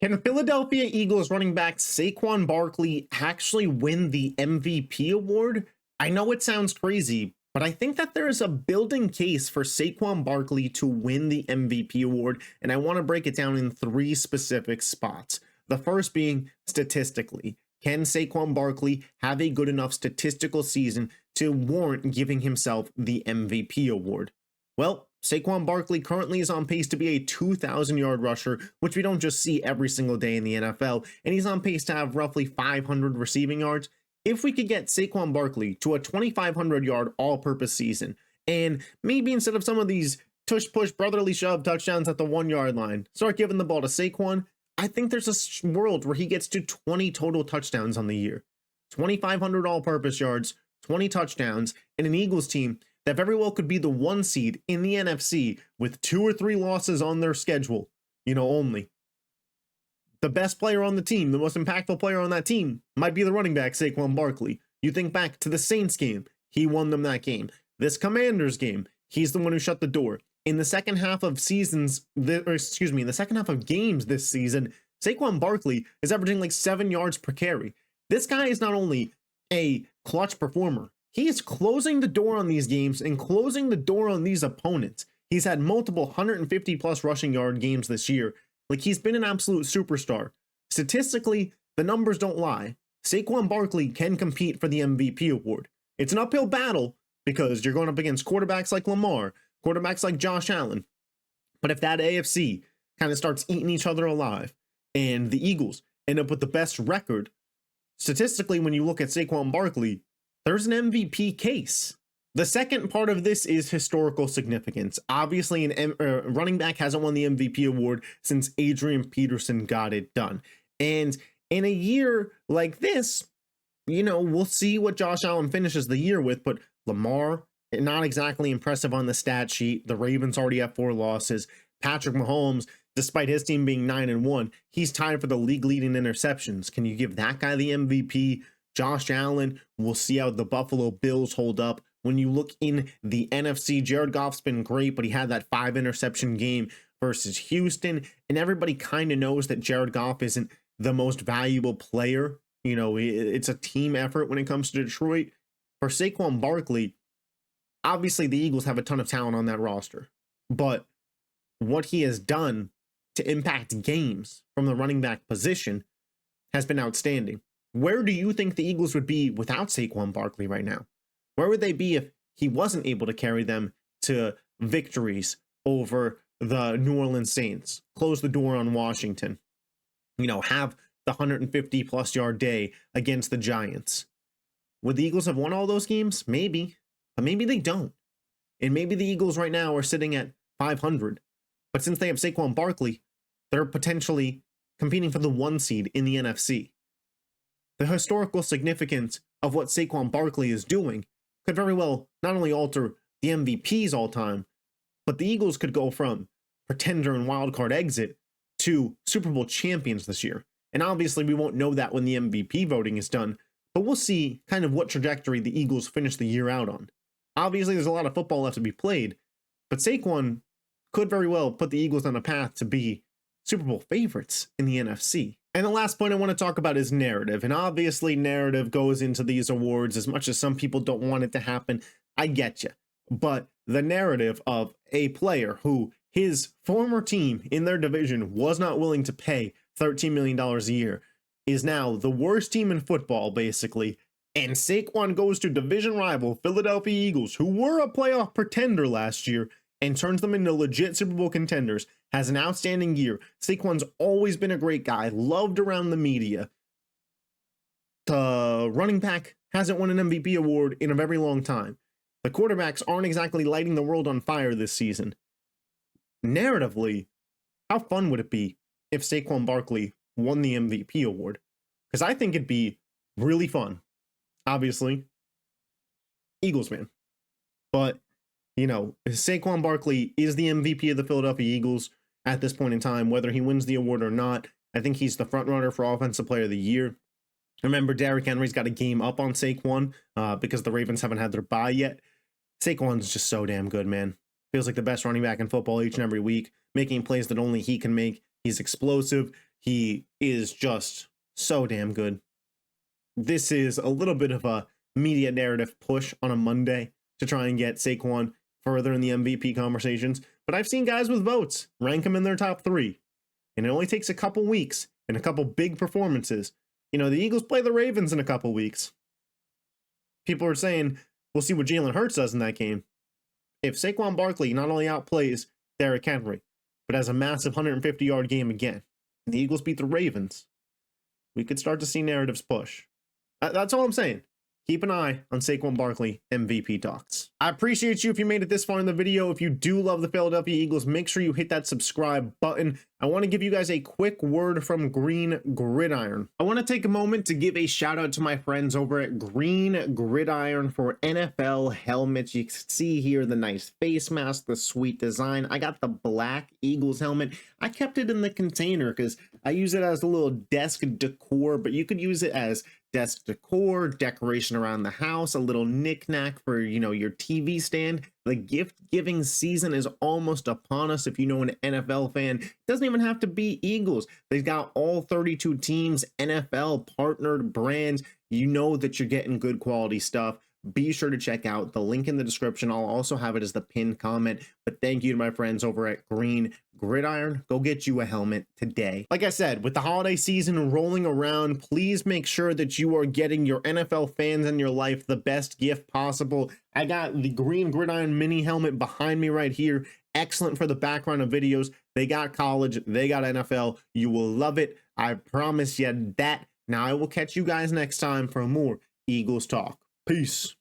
Can Philadelphia Eagles running back Saquon Barkley actually win the MVP award? I know it sounds crazy, but I think that there is a building case for Saquon Barkley to win the MVP award, and I want to break it down in three specific spots. The first being statistically. Can Saquon Barkley have a good enough statistical season to warrant giving himself the MVP award? Well, Saquon Barkley currently is on pace to be a 2,000-yard rusher, which we don't just see every single day in the NFL, and he's on pace to have roughly 500 receiving yards. If we could get Saquon Barkley to a 2,500-yard all-purpose season, and maybe instead of some of these tush-push brotherly shove touchdowns at the 1-yard line, start giving the ball to Saquon, I think there's a world where he gets to 20 total touchdowns on the year. 2,500 all-purpose yards, 20 touchdowns, and an Eagles team that very well could be the 1 seed in the NFC with 2 or 3 losses on their schedule, only. The best player on the team, the most impactful player on that team, might be the running back, Saquon Barkley. You think back to the Saints game, he won them that game. This Commanders game, he's the one who shut the door. In the second half of the second half of games this season, Saquon Barkley is averaging like 7 yards per carry. This guy is not only a clutch performer, he is closing the door on these games and closing the door on these opponents. He's had multiple 150 plus rushing yard games this year. Like, he's been an absolute superstar. Statistically, the numbers don't lie. Saquon Barkley can compete for the MVP award. It's an uphill battle because you're going up against quarterbacks like Lamar, quarterbacks like Josh Allen. But if that AFC kind of starts eating each other alive and the Eagles end up with the best record, statistically, when you look at Saquon Barkley, there's an MVP case. The second part of this is historical significance. Obviously, a running back hasn't won the MVP award since Adrian Peterson got it done. And in a year like this, we'll see what Josh Allen finishes the year with, but Lamar, not exactly impressive on the stat sheet. The Ravens already have 4 losses. Patrick Mahomes, despite his team being 9-1, he's tied for the league leading interceptions. Can you give that guy the MVP? Josh Allen, we'll see how the Buffalo Bills hold up. When you look in the NFC, Jared Goff's been great, but he had that 5 interception game versus Houston, and everybody kind of knows that Jared Goff isn't the most valuable player. It's a team effort when it comes to Detroit. For Saquon Barkley, obviously the Eagles have a ton of talent on that roster, but what he has done to impact games from the running back position has been outstanding. Where do you think the Eagles would be without Saquon Barkley right now? Where would they be if he wasn't able to carry them to victories over the New Orleans Saints, close the door on Washington, have the 150 plus yard day against the Giants? Would the Eagles have won all those games? Maybe, but maybe they don't. And maybe the Eagles right now are sitting at 500. But since they have Saquon Barkley, they're potentially competing for the 1 seed in the NFC. The historical significance of what Saquon Barkley is doing could very well not only alter the MVPs all time, but the Eagles could go from pretender and wildcard exit to Super Bowl champions this year. And obviously we won't know that when the MVP voting is done, but we'll see kind of what trajectory the Eagles finish the year out on. Obviously there's a lot of football left to be played, but Saquon could very well put the Eagles on a path to be Super Bowl favorites in the NFC. And the last point I want to talk about is narrative. And obviously narrative goes into these awards as much as some people don't want it to happen. I get you. But the narrative of a player who his former team in their division was not willing to pay $13 million a year is now the worst team in football, basically. And Saquon goes to division rival Philadelphia Eagles, who were a playoff pretender last year, and turns them into legit Super Bowl contenders, has an outstanding year. Saquon's always been a great guy, loved around the media. The running back hasn't won an MVP award in a very long time. The quarterbacks aren't exactly lighting the world on fire this season. Narratively, how fun would it be if Saquon Barkley won the MVP award? Because I think it'd be really fun. Obviously, Eagles man. But Saquon Barkley is the MVP of the Philadelphia Eagles at this point in time. Whether he wins the award or not, I think he's the front runner for Offensive Player of the Year. Remember, Derrick Henry's got a game up on Saquon because the Ravens haven't had their bye yet. Saquon's just so damn good, man. Feels like the best running back in football each and every week, making plays that only he can make. He's explosive. He is just so damn good. This is a little bit of a media narrative push on a Monday to try and get Saquon further in the MVP conversations, but I've seen guys with votes rank him in their top 3, and it only takes a couple weeks and a couple big performances. You know, the Eagles play the Ravens in a couple weeks. People are saying, we'll see what Jalen Hurts does in that game. If Saquon Barkley not only outplays Derrick Henry, but has a massive 150-yard game again, and the Eagles beat the Ravens, we could start to see narratives push. That's all I'm saying. Keep an eye on Saquon Barkley MVP talks. I appreciate you if you made it this far in the video. If you do love the Philadelphia Eagles, make sure you hit that subscribe button. I want to give you guys a quick word from Green Gridiron. I want to take a moment to give a shout out to my friends over at Green Gridiron for NFL helmets. You can see here the nice face mask, the sweet design. I got the black Eagles helmet. I kept it in the container because I use it as a little desk decor, but you could use it as desk decor, decoration around the house, a little knick-knack for, you know, your TV stand. The gift-giving season is almost upon us. If you know an NFL fan, it doesn't even have to be Eagles. They've got all 32 teams, NFL partnered brands. You know that you're getting good quality stuff. Be sure to check out the link in the description. I'll also have it as the pinned comment. But thank you to my friends over at Green Gridiron. Go get you a helmet today. Like I said, with the holiday season rolling around, please make sure that you are getting your NFL fans in your life the best gift possible. I got the Green Gridiron mini helmet behind me right here. Excellent for the background of videos. They got college, they got NFL. You will love it. I promise you that. Now I will catch you guys next time for more Eagles talk. Peace.